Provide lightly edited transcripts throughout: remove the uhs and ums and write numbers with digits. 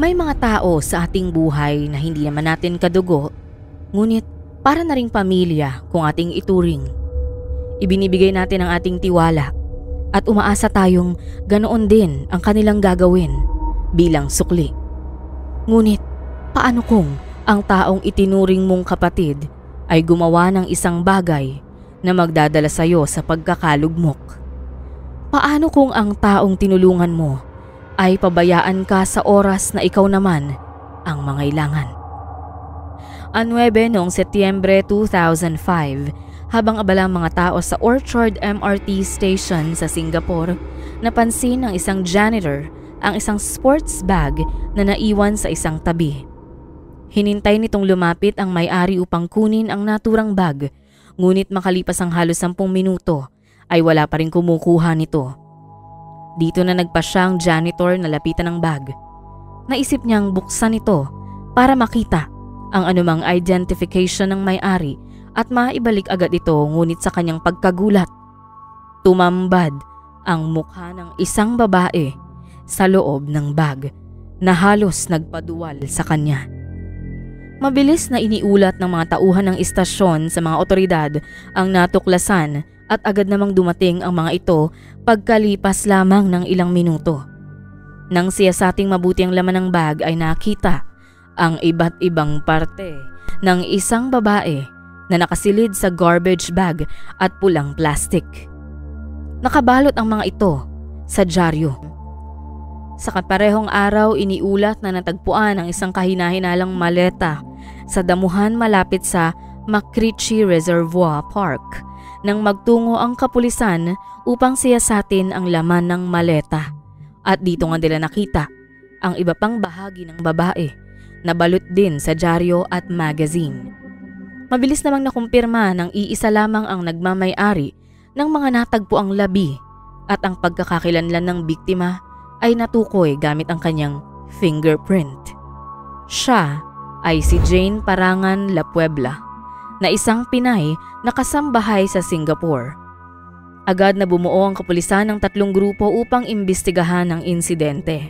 May mga tao sa ating buhay na hindi naman natin kadugo, ngunit para na ring pamilya kung ating ituring. Ibinibigay natin ang ating tiwala at umaasa tayong ganoon din ang kanilang gagawin bilang sukli. Ngunit paano kung ang taong itinuring mong kapatid ay gumawa ng isang bagay na magdadala sa iyo sa pagkakalugmok? Paano kung ang taong tinulungan mo ay pabayaan ka sa oras na ikaw naman ang mangailangan? 9 noong Setyembre 2005, habang abala ang mga tao sa Orchard MRT Station sa Singapore, napansin ng isang janitor ang isang sports bag na naiwan sa isang tabi. Hinintay nitong lumapit ang may-ari upang kunin ang naturang bag, ngunit makalipas ang halos 10 minuto ay wala pa rin kumukuha nito. Dito na nagpasya ang janitor na lapitan ng bag. Naisip niyang buksan ito para makita ang anumang identification ng may-ari at maibalik agad ito, ngunit sa kanyang pagkagulat, tumambad ang mukha ng isang babae sa loob ng bag na halos nagpaduwal sa kanya. Mabilis na iniulat ng mga tauhan ng istasyon sa mga otoridad ang natuklasan at agad namang dumating ang mga ito pagkalipas lamang ng ilang minuto. Nang siyasating mabuti ang laman ng bag ay nakita ang iba't ibang parte ng isang babae na nakasilid sa garbage bag at pulang plastic. Nakabalot ang mga ito sa dyaryo. Sa kaparehong araw, iniulat na natagpuan ang isang kahinahinalang maleta sa damuhan malapit sa Makrichi Reservoir Park nang magtungo ang kapulisan upang siyasatin ang laman ng maleta. At dito nga nila nakita ang iba pang bahagi ng babae na balot din sa dyaryo at magazine. Mabilis namang nakumpirma ng iisa lamang ang nagmamay-ari ng mga natagpuang labi at ang pagkakakilanlan ng biktima ay natukoy gamit ang kanyang fingerprint. Siya ay si Jane Parangan La Puebla, na isang Pinay na kasambahay sa Singapore. Agad na bumuo ang kapulisan ng 3 grupo upang imbestigahan ang insidente.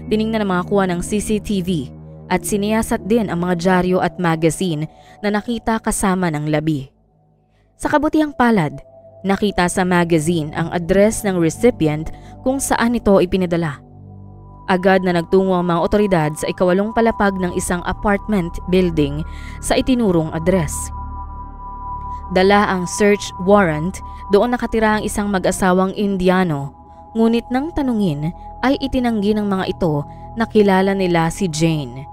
Tiningnan ang mga kuha ng CCTV at siniyasat din ang mga dyaryo at magazine na nakita kasama ng labi. Sa kabutihang palad, nakita sa magazine ang address ng recipient kung saan ito ipinadala. Agad na nagtungo ang mga otoridad sa ikawalong palapag ng isang apartment building sa itinurong address. Dala ang search warrant, doon nakatira ang isang mag-asawang Indiano, ngunit nang tanungin ay itinanggi ng mga ito na kilala nila si Jane.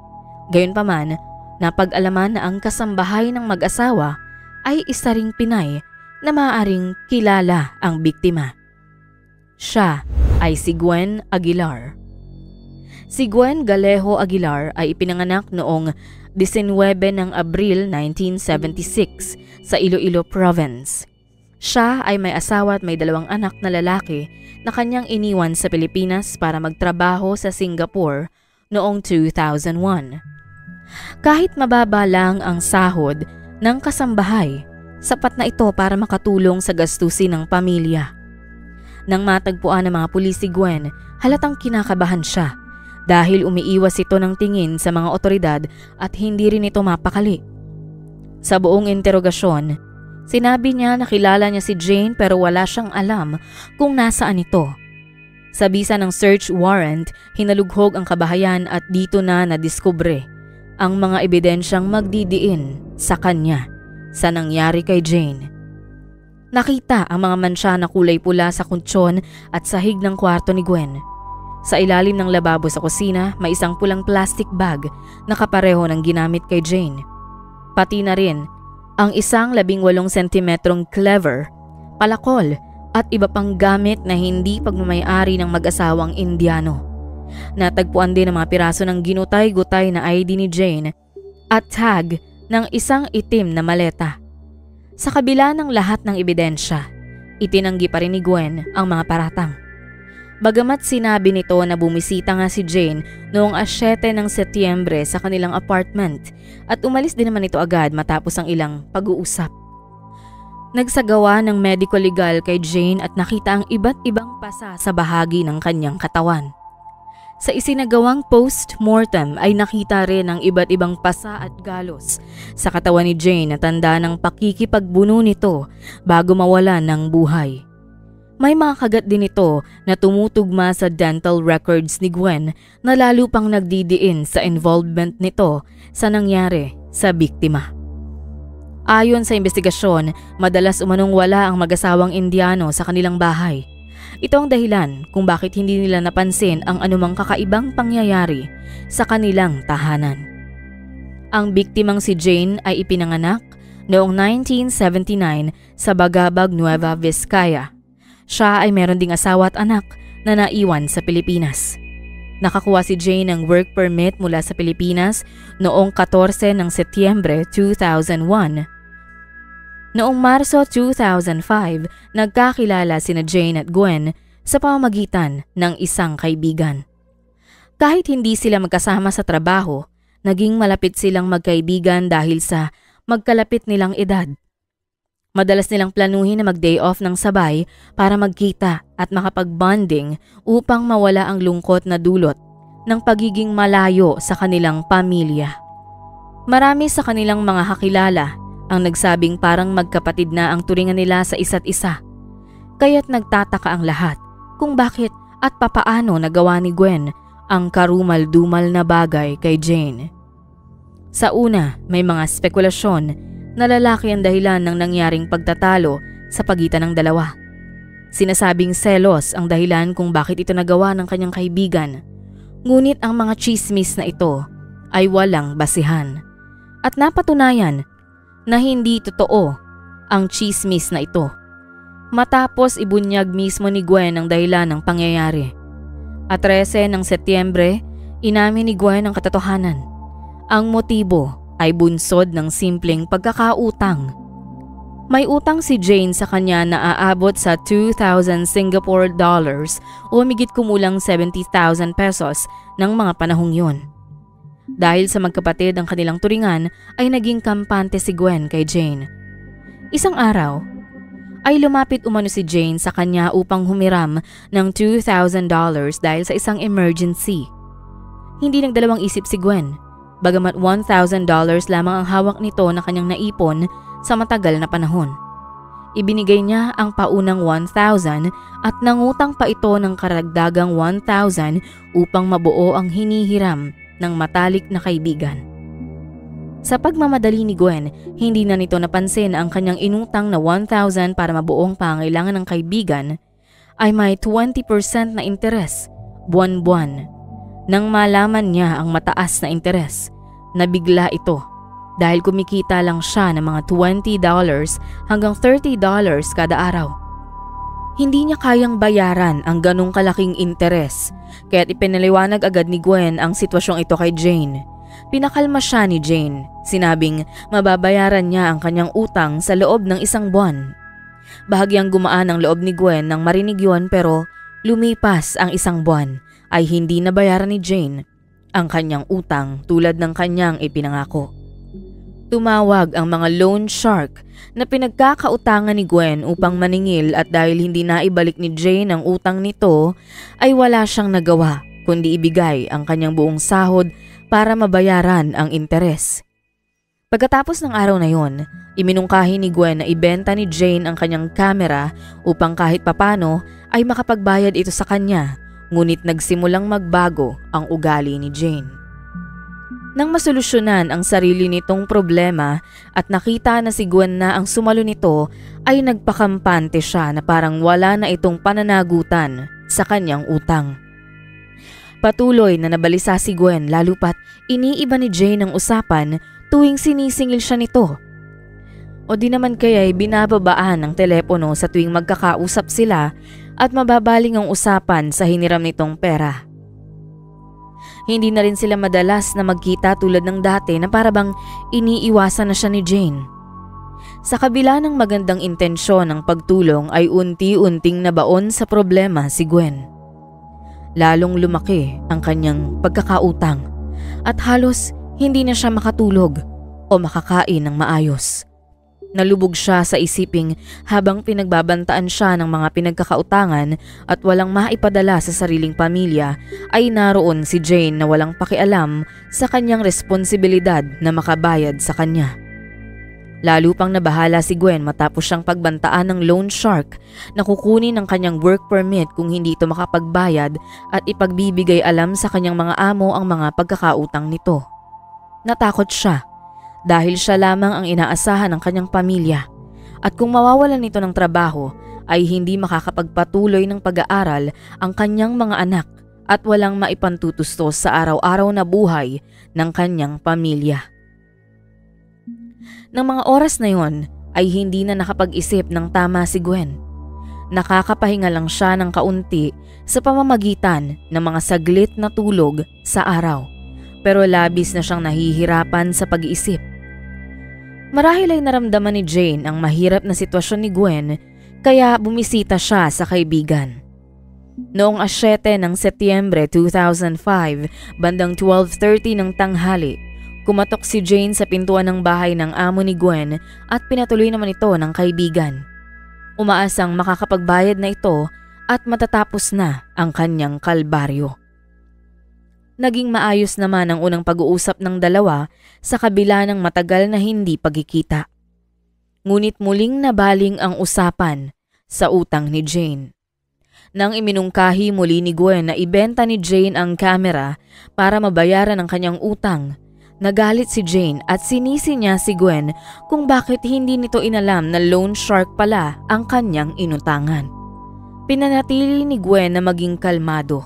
Gayunpaman, napag-alaman na ang kasambahay ng mag-asawa ay isa ring Pinay na maaaring kilala ang biktima. Siya ay si Gwen Aguilar. Si Gwen Galejo Aguilar ay ipinanganak noong 19 ng Abril 1976 sa Iloilo Province. Siya ay may asawa at may 2 anak na lalaki na kanyang iniwan sa Pilipinas para magtrabaho sa Singapore noong 2001. Kahit mababa lang ang sahod ng kasambahay, sapat na ito para makatulong sa gastusin ng pamilya. Nang matagpuan ng mga pulis si Gwen, halatang kinakabahan siya dahil umiiwas ito ng tingin sa mga otoridad at hindi rin ito mapakali. Sa buong interogasyon, sinabi niya na kilala niya si Jane pero wala siyang alam kung nasaan ito. Sa bisa ng search warrant, hinalughog ang kabahayan at dito na nadiskubre ang mga ebidensyang magdidiin sa kanya sa nangyari kay Jane. Nakita ang mga mansya na kulay pula sa kutsyon at sahig ng kwarto ni Gwen. Sa ilalim ng lababo sa kusina, may isang pulang plastic bag na kapareho ng ginamit kay Jane. Pati na rin ang isang 18 sentimetrong cleaver, palakol at iba pang gamit na hindi pagmamayari ng mag-asawang Indiano. Natagpuan din ang mga piraso ng ginutay-gutay na ID ni Jane at tag ng isang itim na maleta. Sa kabila ng lahat ng ebidensya, itinanggi pa rin ni Gwen ang mga paratang. Bagamat sinabi nito na bumisita nga si Jane noong 7 ng Setyembre sa kanilang apartment at umalis din naman ito agad matapos ang ilang pag-uusap. Nagsagawa ng medical legal kay Jane at nakita ang iba't ibang pasa sa bahagi ng kanyang katawan. Sa isinagawang post-mortem ay nakita rin ang iba't ibang pasa at galos sa katawan ni Jane na tanda ng pakikipagbuno nito bago mawalan ng buhay. May mga kagat din ito na tumutugma sa dental records ni Gwen na lalo pang nagdidiin sa involvement nito sa nangyari sa biktima. Ayon sa investigasyon, madalas umanong wala ang mag-asawang Indiano sa kanilang bahay. Ito ang dahilan kung bakit hindi nila napansin ang anumang kakaibang pangyayari sa kanilang tahanan. Ang biktimang si Jane ay ipinanganak noong 1979 sa Bagabag, Nueva Vizcaya. Siya ay meron ding asawa at anak na naiwan sa Pilipinas. Nakakuha si Jane ng work permit mula sa Pilipinas noong 14 ng Setyembre 2001. Noong Marso 2005, nagkakilala sina Jane at Gwen sa pamamagitan ng isang kaibigan. Kahit hindi sila magkasama sa trabaho, naging malapit silang magkaibigan dahil sa magkalapit nilang edad. Madalas nilang planuhin na mag-day off ng sabay para magkita at makapag-bonding upang mawala ang lungkot na dulot ng pagiging malayo sa kanilang pamilya. Marami sa kanilang mga kakilala ang nagsabing parang magkapatid na ang turingan nila sa isa't isa. Kaya't nagtataka ang lahat kung bakit at papaano nagawa ni Gwen ang karumal-dumal na bagay kay Jane. Sa una, may mga spekulasyon na lalaki ang dahilan ng nangyaring pagtatalo sa pagitan ng dalawa. Sinasabing selos ang dahilan kung bakit ito nagawa ng kanyang kaibigan. Ngunit ang mga chismis na ito ay walang basihan. At napatunayan na hindi totoo ang chismis na ito matapos ibunyag mismo ni Gwen ang dahilan ng pangyayari. At 13 ng Setyembre, inamin ni Gwen ang katotohanan. Ang motibo ay bunsod ng simpleng pagkakautang. May utang si Jane sa kanya na aabot sa 2,000 Singapore dollars o humigit kumulang 70,000 pesos ng mga panahong yun. Dahil sa magkapatid ang kanilang turingan ay naging kampante si Gwen kay Jane. Isang araw ay lumapit umano si Jane sa kanya upang humiram ng $2,000 dahil sa isang emergency. Hindi nagdalawang isip si Gwen, bagamat $1,000 lamang ang hawak nito na kanyang naipon sa matagal na panahon. Ibinigay niya ang paunang 1,000 at nangutang pa ito ng karagdagang 1,000 upang mabuo ang hinihiram ng matalik na kaibigan. Sa pagmamadali ni Gwen, hindi na nito napansin ang kanyang inutang na 1,000 para mabuong pangailangan ng kaibigan ay may 20% na interes buwan-buwan. Nang malaman niya ang mataas na interes, nabigla ito dahil kumikita lang siya ng mga $20 hanggang $30 kada araw. Hindi niya kayang bayaran ang ganong kalaking interes, kaya't ipinaliwanag agad ni Gwen ang sitwasyong ito kay Jane. Pinakalma siya ni Jane, sinabing mababayaran niya ang kanyang utang sa loob ng 1 buwan. Bahagyang gumaan ang loob ni Gwen nang marinig yun, pero lumipas ang 1 buwan ay hindi nabayaran ni Jane ang kanyang utang tulad ng kanyang ipinangako. Tumawag ang mga loan shark na pinagkakautangan ni Gwen upang maningil at dahil hindi naibalik ni Jane ang utang nito ay wala siyang nagawa kundi ibigay ang kanyang buong sahod para mabayaran ang interes. Pagkatapos ng araw na yon, iminungkahi ni Gwen na ibenta ni Jane ang kanyang kamera upang kahit papano ay makapagbayad ito sa kanya, ngunit nagsimulang magbago ang ugali ni Jane. Nang masolusyonan ang sarili nitong problema at nakita na si Gwen na ang sumalo nito, ay nagpakampante siya na parang wala na itong pananagutan sa kanyang utang. Patuloy na nabalisa si Gwen lalo pat iniiba ni Jane ang usapan tuwing sinisingil siya nito. O di naman kaya'y binababaan ang telepono sa tuwing magkakausap sila at mababaling ang usapan sa hiniram nitong pera. Hindi na rin sila madalas na magkita tulad ng dati na parabang iniiwasan na siya ni Jane. Sa kabila ng magandang intensyon ng pagtulong ay unti-unting nabaon sa problema si Gwen. Lalong lumaki ang kanyang pagkakautang at halos hindi na siya makatulog o makakain ng maayos. Nalubog siya sa isiping habang pinagbabantaan siya ng mga pinagkakautangan at walang maipadala sa sariling pamilya ay naroon si Jane na walang pakialam sa kanyang responsibilidad na makabayad sa kanya. Lalo pang nabahala si Gwen matapos siyang pagbantaan ng loan shark na kukunin ng kanyang work permit kung hindi ito makapagbayad at ipagbibigay alam sa kanyang mga amo ang mga pagkakautang nito. Natakot siya dahil siya lamang ang inaasahan ng kanyang pamilya at kung mawawalan nito ng trabaho ay hindi makakapagpatuloy ng pag-aaral ang kanyang mga anak at walang maipantutustos sa araw-araw na buhay ng kanyang pamilya. Nang mga oras na yon ay hindi na nakapag-isip ng tama si Gwen. Nakakapahinga lang siya ng kaunti sa pamamagitan ng mga saglit na tulog sa araw pero labis na siyang nahihirapan sa pag-iisip. Marahil ay naramdaman ni Jane ang mahirap na sitwasyon ni Gwen kaya bumisita siya sa kaibigan. Noong 7 ng Setyembre 2005, bandang 12:30 ng tanghali, kumatok si Jane sa pintuan ng bahay ng amo ni Gwen at pinatuloy naman ito ng kaibigan. Umaasang makakapagbayad na ito at matatapos na ang kanyang kalbaryo. Naging maayos naman ang unang pag-uusap ng dalawa sa kabila ng matagal na hindi pagkikita. Ngunit muling nabaling ang usapan sa utang ni Jane. Nang iminungkahi muli ni Gwen na ibenta ni Jane ang kamera para mabayaran ang kanyang utang, nagalit si Jane at sinisi niya si Gwen kung bakit hindi nito inalam na loan shark pala ang kanyang inutangan. Pinanatili ni Gwen na maging kalmado.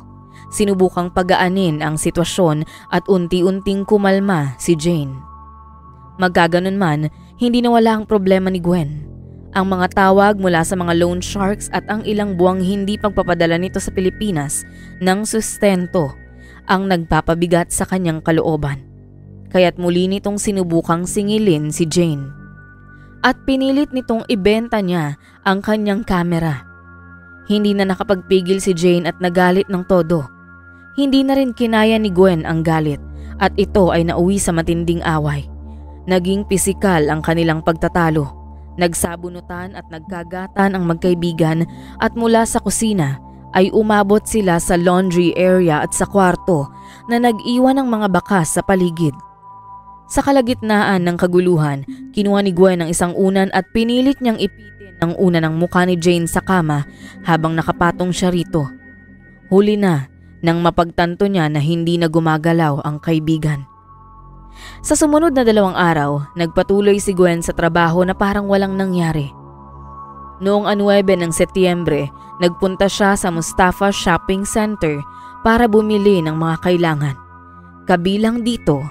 Sinubukang pagaanin ang sitwasyon at unti-unting kumalma si Jane. Magkaganon man, hindi nawala ang problema ni Gwen. Ang mga tawag mula sa mga loan sharks at ang ilang buwang hindi pagpapadala nito sa Pilipinas ng sustento ang nagpapabigat sa kanyang kalooban. Kaya't muli nitong sinubukang singilin si Jane. At pinilit nitong ibenta niya ang kanyang kamera. Hindi na nakapagpigil si Jane at nagalit ng todo. Hindi na rin kinaya ni Gwen ang galit at ito ay nauwi sa matinding away. Naging pisikal ang kanilang pagtatalo. Nagsabunutan at nagkagatan ang magkaibigan at mula sa kusina ay umabot sila sa laundry area at sa kwarto na nag-iwan ng mga bakas sa paligid. Sa kalagitnaan ng kaguluhan, kinuha ni Gwen ang isang unan at pinilit niyang ipitin ang unan ng mukha ni Jane sa kama habang nakapatong siya rito. Huli na nang mapagtanto niya na hindi na gumagalaw ang kaibigan. Sa sumunod na 2 araw, nagpatuloy si Gwen sa trabaho na parang walang nangyari. Noong 9 ng Setyembre, nagpunta siya sa Mustafa Shopping Center para bumili ng mga kailangan. Kabilang dito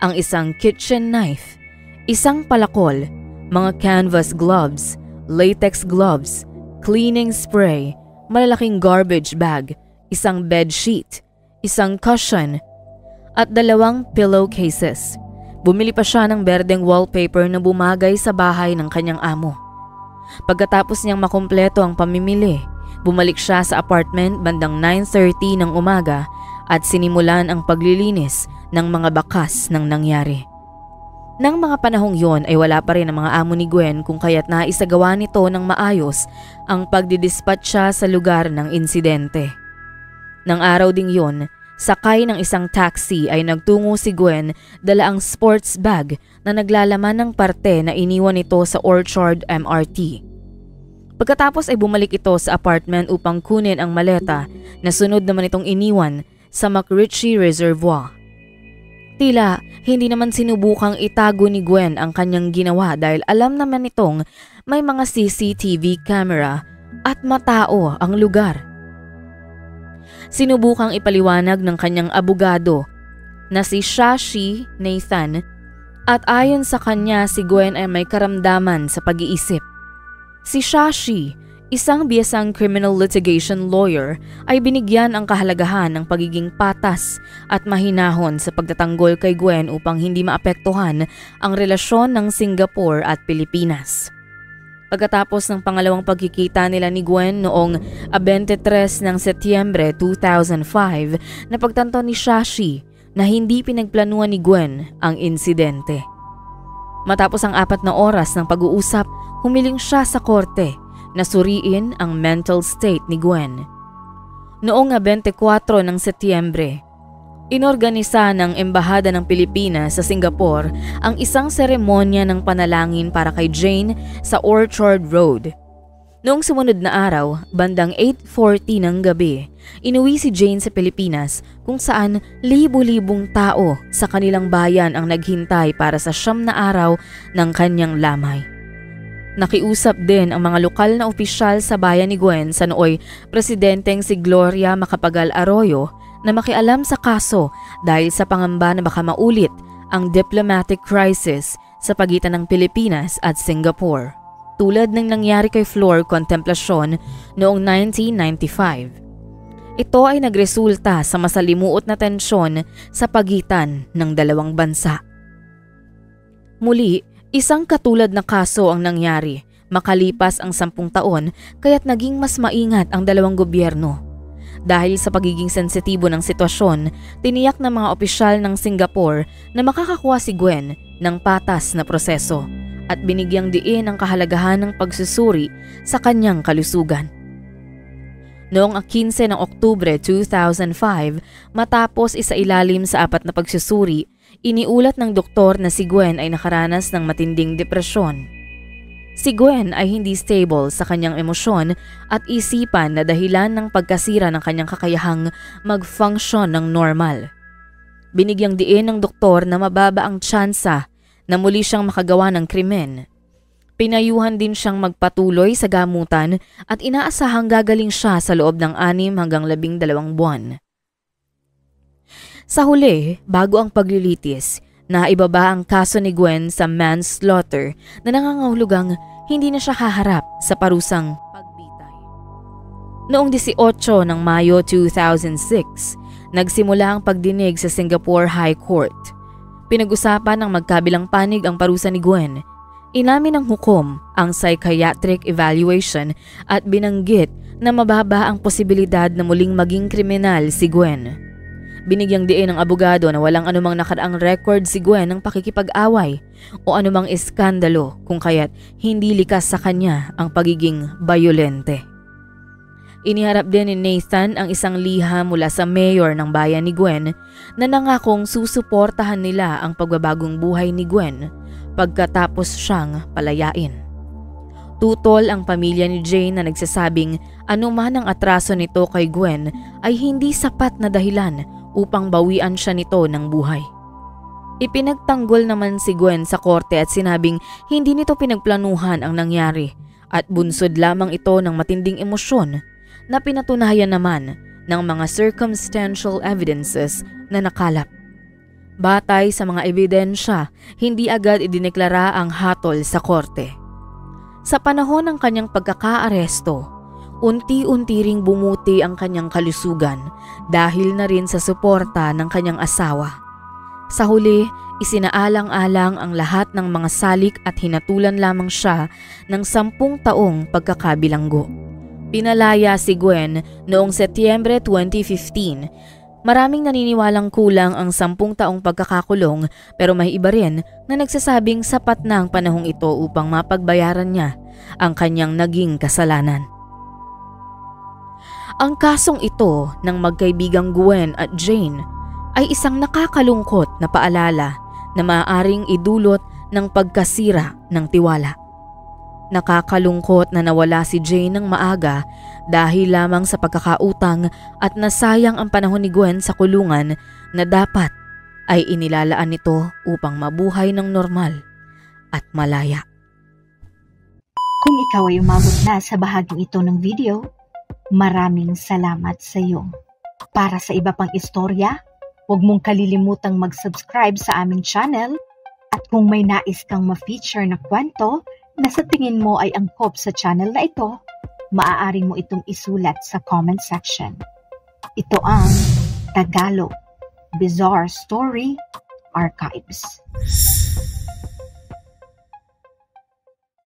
ang isang kitchen knife, isang palakol, mga canvas gloves, latex gloves, cleaning spray, malalaking garbage bag, isang bedsheet, isang cushion, at 2 pillowcases. Bumili pa siya ng berdeng wallpaper na bumagay sa bahay ng kanyang amo. Pagkatapos niyang makumpleto ang pamimili, bumalik siya sa apartment bandang 9:30 ng umaga at sinimulan ang paglilinis ng mga bakas ng nangyari. Nang mga panahong yon ay wala pa rin ang mga amo ni Gwen kung kaya't naisagawa nito ng maayos ang pagdidispatcha sa lugar ng insidente. Nang araw ding yon, sakay ng isang taxi ay nagtungo si Gwen dala ang sports bag na naglalaman ng parte na iniwan nito sa Orchard MRT. Pagkatapos ay bumalik ito sa apartment upang kunin ang maleta na sunod naman itong iniwan sa McRitchie Reservoir. Tila hindi naman sinubukang itago ni Gwen ang kanyang ginawa dahil alam naman nitong may mga CCTV camera at matao ang lugar. Sinubukang ipaliwanag ng kanyang abogado na si Shashi Nathan at ayon sa kanya si Gwen ay may karamdaman sa pag-iisip. Si Shashi, isang biyasang criminal litigation lawyer, ay binigyan ang kahalagahan ng pagiging patas at mahinahon sa pagtatanggol kay Gwen upang hindi maapektuhan ang relasyon ng Singapore at Pilipinas. Pagkatapos ng pangalawang pagkikita nila ni Gwen noong 23 ng Setyembre 2005, napagtanto ni Shashi na hindi pinagplanuhan ni Gwen ang insidente. Matapos ang 4 na oras ng pag-uusap, humiling siya sa korte na suriin ang mental state ni Gwen. Noong 24 ng Setyembre, inorganisa ng Embahada ng Pilipinas sa Singapore ang isang seremonya ng panalangin para kay Jane sa Orchard Road. Noong sumunod na araw, bandang 8:40 ng gabi, inuwi si Jane sa Pilipinas kung saan libo-libong tao sa kanilang bayan ang naghintay para sa 9 na araw ng kanyang lamay. Nakiusap din ang mga lokal na opisyal sa bayan ni Gwen sa nooy presidenteng si Gloria Macapagal Arroyo na makialam sa kaso dahil sa pangamba na baka maulit ang diplomatic crisis sa pagitan ng Pilipinas at Singapore, tulad ng nangyari kay Flor Contemplacion noong 1995. Ito ay nagresulta sa masalimuot na tensyon sa pagitan ng dalawang bansa. Muli, isang katulad na kaso ang nangyari makalipas ang 10 taon kaya't naging mas maingat ang dalawang gobyerno. Dahil sa pagiging sensitibo ng sitwasyon, tiniyak ng mga opisyal ng Singapore na makakakuha si Gwen ng patas na proseso at binigyang diin ang kahalagahan ng pagsusuri sa kanyang kalusugan. Noong 15 ng Oktubre 2005, matapos isailalim sa 4 na pagsusuri, iniulat ng doktor na si Gwen ay nakaranas ng matinding depresyon. Si Gwen ay hindi stable sa kanyang emosyon at isipan na dahilan ng pagkasira ng kanyang kakayahang mag-function ng normal. Binigyang diin ng doktor na mababa ang tsansa na muli siyang makagawa ng krimen. Pinayuhan din siyang magpatuloy sa gamutan at inaasahang gagaling siya sa loob ng 6 hanggang 12 buwan. Sa huli, bago ang paglilitis, naibaba ang kaso ni Gwen sa manslaughter na nangangahulugang hindi na siya haharap sa parusang pagbitay. Noong 18 ng Mayo 2006, nagsimula ang pagdinig sa Singapore High Court. Pinag-usapan ng magkabilang panig ang parusa ni Gwen. Inamin ng hukom ang psychiatric evaluation at binanggit na mababa ang posibilidad na muling maging kriminal si Gwen. Binigyang diin ng abogado na walang anumang nakaraang record si Gwen ng pakikipag-away o anumang iskandalo kung kaya't hindi likas sa kanya ang pagiging bayolente. Iniharap din ni Nathan ang isang liham mula sa mayor ng bayan ni Gwen na nangakong susuportahan nila ang pagbabagong buhay ni Gwen pagkatapos siyang palayain. Tutol ang pamilya ni Jane na nagsasabing anuman ang atraso nito kay Gwen ay hindi sapat na dahilan upang bawian siya nito ng buhay. Ipinagtanggol naman si Gwen sa korte at sinabing hindi nito pinagplanuhan ang nangyari at bunsod lamang ito ng matinding emosyon na pinatunayan naman ng mga circumstantial evidences na nakalap. Batay sa mga ebidensya, hindi agad idineklara ang hatol sa korte. Sa panahon ng kanyang pagkakaaresto, unti-unti ring bumuti ang kanyang kalusugan dahil na rin sa suporta ng kanyang asawa. Sa huli, isinaalang-alang ang lahat ng mga salik at hinatulan lamang siya ng 10 taong pagkakabilanggo. Pinalaya si Gwen noong Setyembre 2015. Maraming naniniwalang kulang ang 10 taong pagkakakulong pero may iba rin na nagsasabing sapat na ang panahong ito upang mapagbayaran niya ang kanyang naging kasalanan. Ang kasong ito ng magkaibigang Gwen at Jane ay isang nakakalungkot na paalala na maaaring idulot ng pagkasira ng tiwala. Nakakalungkot na nawala si Jane ng maaga dahil lamang sa pagkakautang at nasayang ang panahon ni Gwen sa kulungan na dapat ay inilalaan nito upang mabuhay ng normal at malaya. Kung ikaw ay umabot na sa bahaging ito ng video, maraming salamat sa iyo. Para sa iba pang istorya, huwag mong kalilimutang mag-subscribe sa aming channel at kung may nais kang ma-feature na kwento na sa tingin mo ay angkop sa channel na ito, maaari mo itong isulat sa comment section. Ito ang Tagalog Bizarre Story Archives.